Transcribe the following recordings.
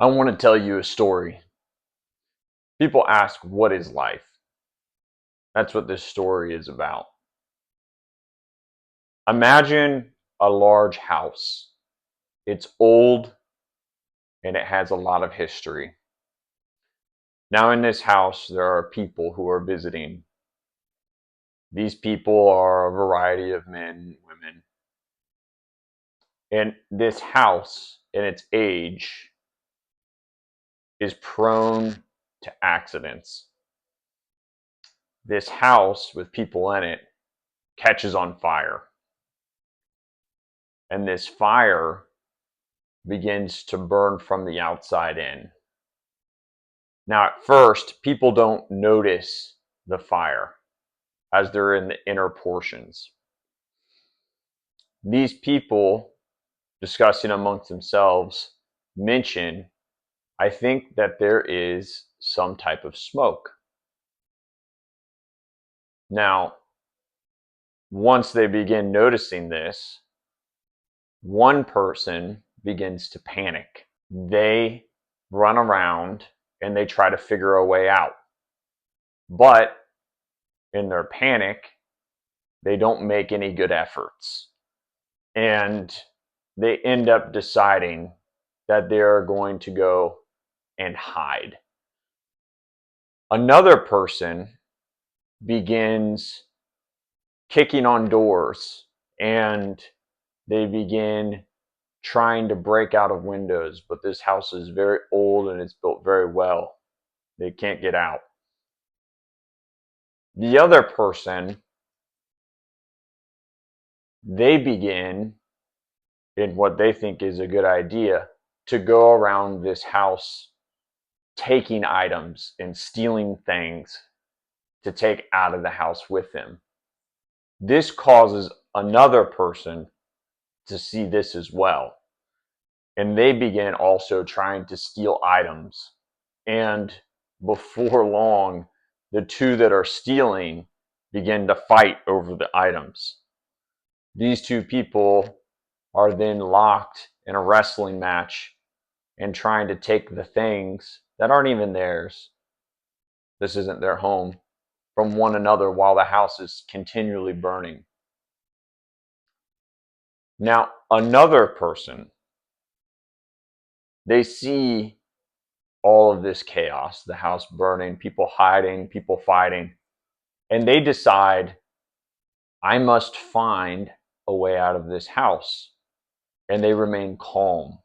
I want to tell you a story. People ask, what is life? That's what this story is about. Imagine a large house. It's old and it has a lot of history. Now, in this house, there are people who are visiting. These people are a variety of men and women. And this house, in its age, is prone to accidents. This house, with people in it, catches on fire. And this fire begins to burn from the outside in. Now, at first, people don't notice the fire as they're in the inner portions. These people, discussing amongst themselves, mention, I think that there is some type of smoke. Now, once they begin noticing this, one person begins to panic. They run around and they try to figure a way out. But in their panic, they don't make any good efforts. And they end up deciding that they're going to go and hide. Another person begins kicking on doors and they begin trying to break out of windows, but this house is very old and it's built very well. They can't get out. The other person, they begin, in what they think is a good idea, to go around this house taking items and stealing things to take out of the house with them. This causes another person to see this as well. And they begin also trying to steal items. And before long, the two that are stealing begin to fight over the items. These two people are then locked in a wrestling match and trying to take the things that aren't even theirs. This isn't their home, from one another while the house is continually burning. Now, another person, they see all of this chaos, the house burning, people hiding, people fighting, and they decide, I must find a way out of this house. And they remain calm.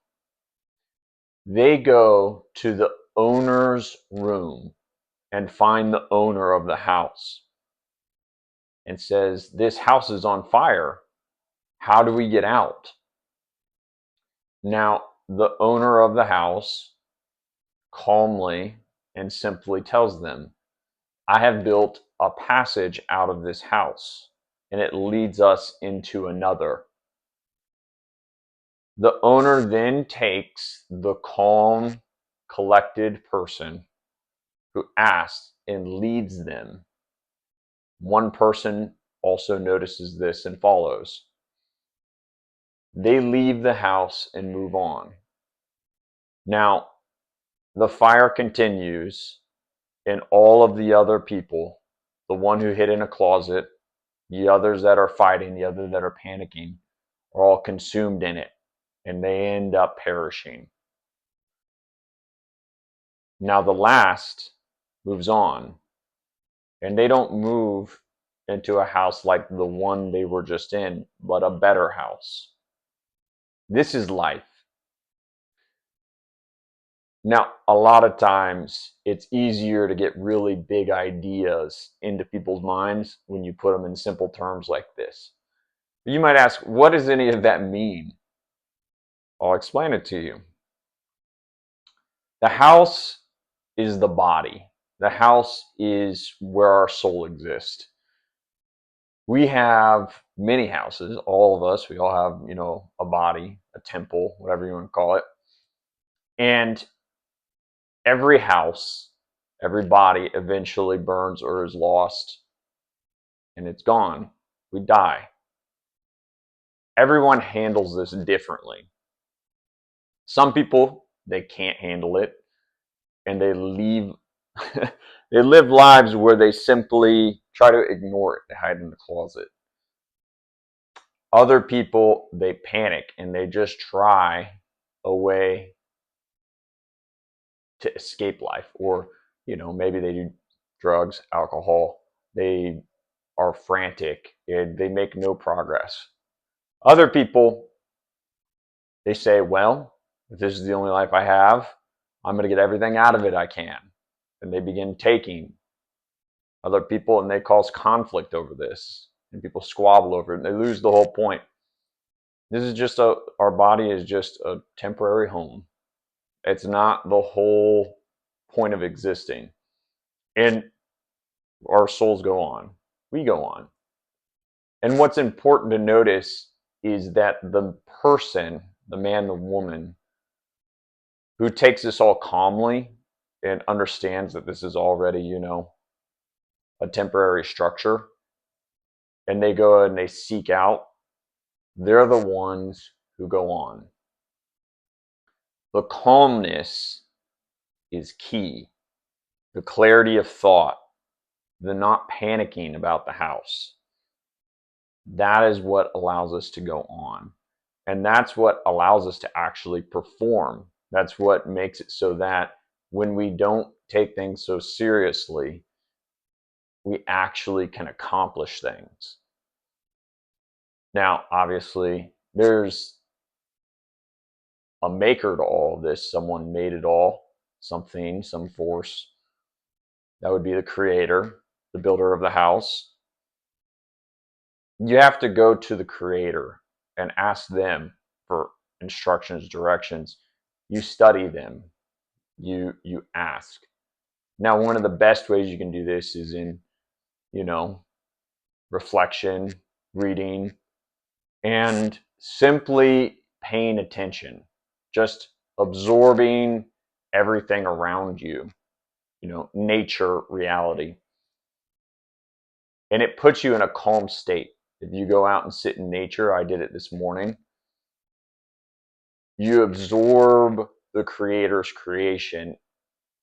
They go to the owner's room and find the owner of the house and says, this house is on fire. How do we get out? Now, the owner of the house calmly and simply tells them, I have built a passage out of this house, and it leads us into another. The owner then takes the calm, collected person who asks and leads them. One person also notices this and follows. They leave the house and move on. Now, the fire continues, and all of the other people, the one who hid in a closet, the others that are fighting, the others that are panicking, are all consumed in it, and they end up perishing. Now, the last moves on, and they don't move into a house like the one they were just in, but a better house. This is life. Now, a lot of times it's easier to get really big ideas into people's minds when you put them in simple terms like this. You might ask, what does any of that mean? I'll explain it to you. The house is the body. The house is where our soul exists. We have many houses, all of us. We all have, a body, a temple, whatever you want to call it. And every house, every body eventually burns or is lost, and it's gone. We die. Everyone handles this differently. Some people they can't handle it, and they leave. They live lives where they simply try to ignore it. They hide in the closet. Other people, they panic and they just try a way to escape life, or maybe they do drugs, alcohol. They are frantic and they make no progress. Other people, they say, well, if this is the only life I have, I'm going to get everything out of it I can. And they begin taking. Other people, and they cause conflict over this, and people squabble over it, and they lose the whole point. This is just our body is just a temporary home. It's not the whole point of existing. And our souls go on. We go on. And what's important to notice is that the person, the man, the woman, who takes this all calmly and understands that this is already, a temporary structure, and they go and they seek out, they're the ones who go on. The calmness is key. The clarity of thought, the not panicking about the house. That is what allows us to go on. And that's what allows us to actually perform. That's what makes it so that when we don't take things so seriously, we actually can accomplish things. Now, obviously, there's a maker to all of this. Someone made it all, something, some force. That would be the creator, the builder of the house. You have to go to the creator and ask them for instructions, directions. You study them. You ask. Now, one of the best ways you can do this is in, reflection, reading, and simply paying attention, just absorbing everything around you, nature, reality. And it puts you in a calm state. If you go out and sit in nature, I did it this morning, you absorb the creator's creation.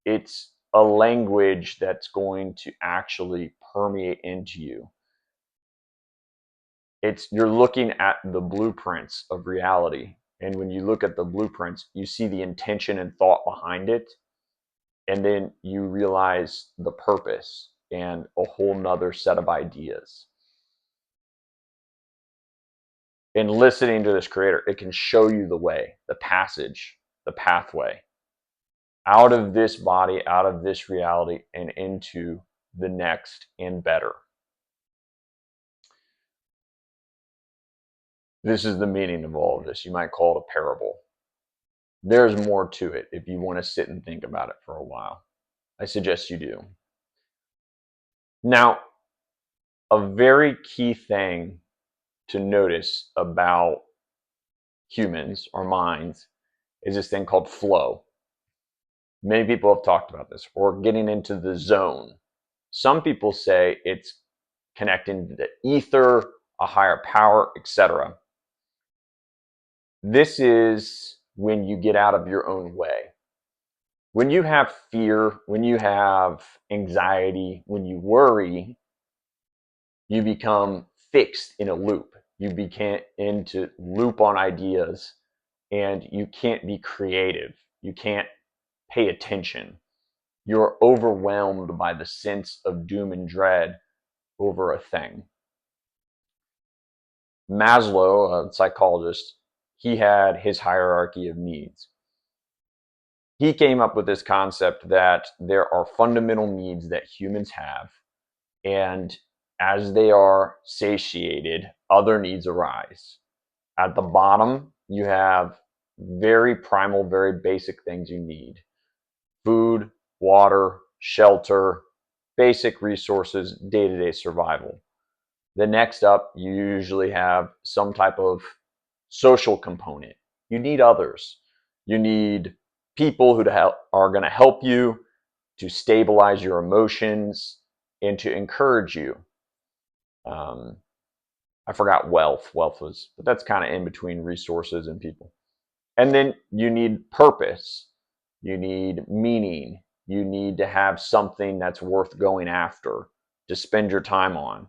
It's a language that's going to actually permeate into you. You're looking at the blueprints of reality. And when you look at the blueprints, you see the intention and thought behind it. And then you realize the purpose and a whole nother set of ideas. In listening to this creator, it can show you the way, the passage, the pathway out of this body, out of this reality, and into the next and better. This is the meaning of all of this. You might call it a parable. There's more to it if you want to sit and think about it for a while. I suggest you do. Now, a very key thing to notice about humans, our minds, is this thing called flow. Many people have talked about this, or getting into the zone. Some people say it's connecting to the ether, a higher power, etc. This is when you get out of your own way. When you have fear, when you have anxiety, when you worry, you become fixed in a loop. You become into loop on ideas, and you can't be creative. You can't pay attention. You're overwhelmed by the sense of doom and dread over a thing. Maslow, a psychologist, he had his hierarchy of needs. He came up with this concept that there are fundamental needs that humans have, and as they are satiated, other needs arise. At the bottom, you have very primal, very basic things you need: food, water, shelter, basic resources, day-to-day survival. The next up, you usually have some type of social component. You need others. You need people who are going to help you, to stabilize your emotions, and to encourage you. I forgot wealth. But that's kind of in between resources and people. And then you need purpose. you need meaning, you need to have something that's worth going after to spend your time on.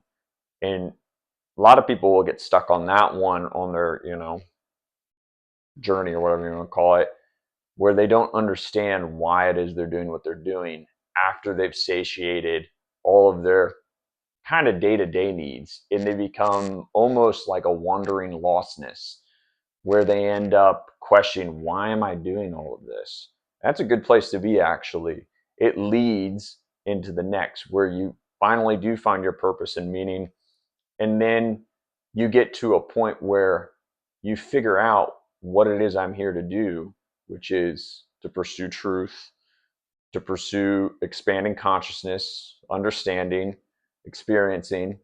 And a lot of people will get stuck on that one on their, journey or whatever you want to call it, where they don't understand why it is they're doing what they're doing after they've satiated all of their kind of day-to-day needs, and they become almost like a wandering lostness where they end up questioning, why am I doing all of this? That's a good place to be, actually. It leads into the next, where you finally do find your purpose and meaning, and then you get to a point where you figure out what it is I'm here to do, which is to pursue truth, to pursue expanding consciousness, understanding, experiencing.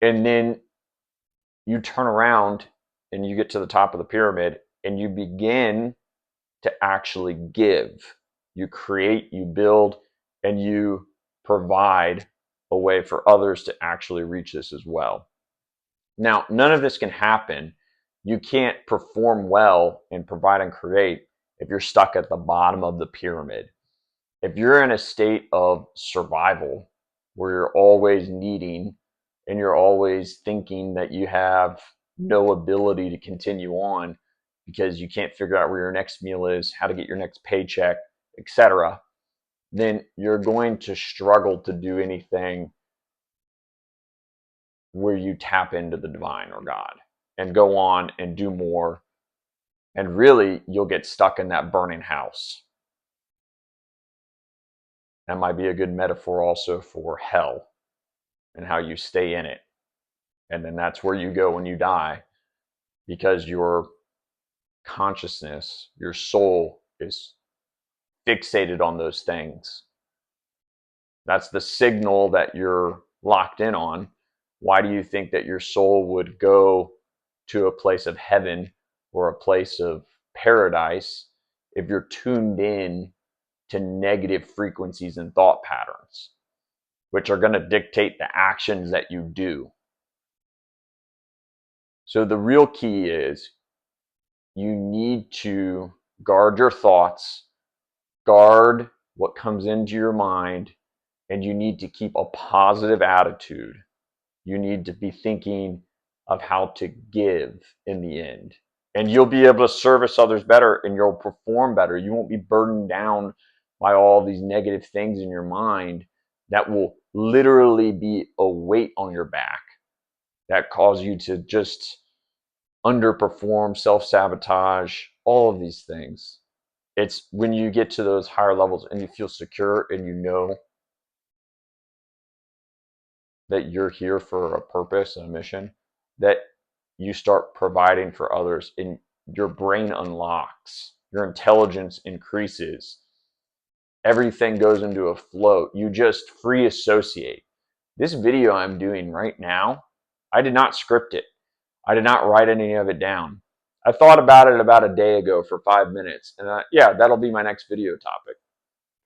And then you turn around and you get to the top of the pyramid and you begin to actually give. You create, you build, and you provide a way for others to actually reach this as well. Now, none of this can happen. You can't perform well and provide and create if you're stuck at the bottom of the pyramid. If you're in a state of survival where you're always needing and you're always thinking that you have no ability to continue on because you can't figure out where your next meal is, how to get your next paycheck, etc., then you're going to struggle to do anything where you tap into the divine or God and go on and do more. And really, you'll get stuck in that burning house. That might be a good metaphor also for hell and how you stay in it. And then that's where you go when you die, because your consciousness, your soul is fixated on those things. That's the signal that you're locked in on. Why do you think that your soul would go to a place of heaven or a place of paradise if you're tuned in to negative frequencies and thought patterns, which are going to dictate the actions that you do? So the real key is you need to guard your thoughts, guard what comes into your mind, and you need to keep a positive attitude. You need to be thinking of how to give in the end. And you'll be able to service others better and you'll perform better. You won't be burdened down by all these negative things in your mind that will literally be a weight on your back that cause you to just underperform, self-sabotage, all of these things. It's when you get to those higher levels and you feel secure and you know that you're here for a purpose and a mission, that you start providing for others and your brain unlocks, your intelligence increases, everything goes into a flow. You just free associate. This video I'm doing right now, I did not script it. I did not write any of it down. I thought about it about a day ago for 5 minutes, and yeah, that'll be my next video topic.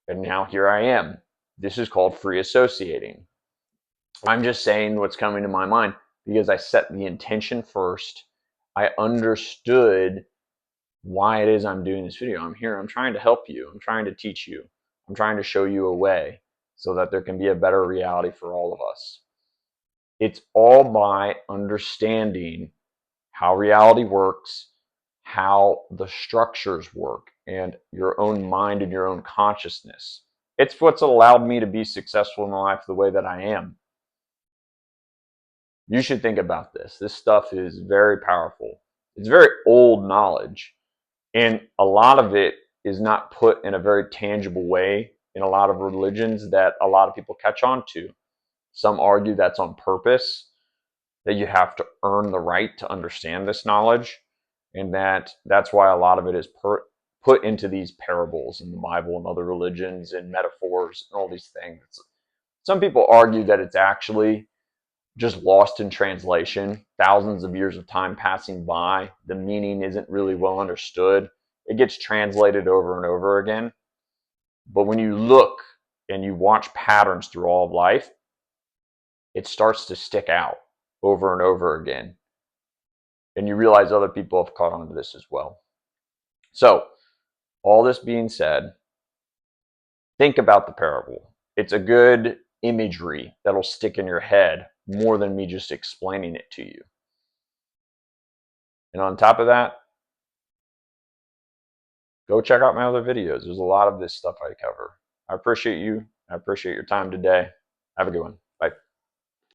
And now here I am. This is called free associating. I'm just saying what's coming to my mind because I set the intention first. I understood why it is I'm doing this video. I'm here. I'm trying to help you. I'm trying to teach you. I'm trying to show you a way so that there can be a better reality for all of us. It's all by understanding how reality works, how the structures work, and your own mind and your own consciousness. It's what's allowed me to be successful in life the way that I am. You should think about this. This stuff is very powerful. It's very old knowledge, and a lot of it is not put in a very tangible way in a lot of religions that a lot of people catch on to. Some argue that's on purpose, that you have to earn the right to understand this knowledge, and that's why a lot of it is put into these parables in the Bible and other religions and metaphors and all these things. Some people argue that it's actually just lost in translation, thousands of years of time passing by. The meaning isn't really well understood. It gets translated over and over again. But when you look and you watch patterns through all of life, it starts to stick out over and over again. And you realize other people have caught on to this as well. So all this being said, think about the parable. It's a good imagery that'll stick in your head more than me just explaining it to you. And on top of that, go check out my other videos. There's a lot of this stuff I cover. I appreciate you. I appreciate your time today. Have a good one.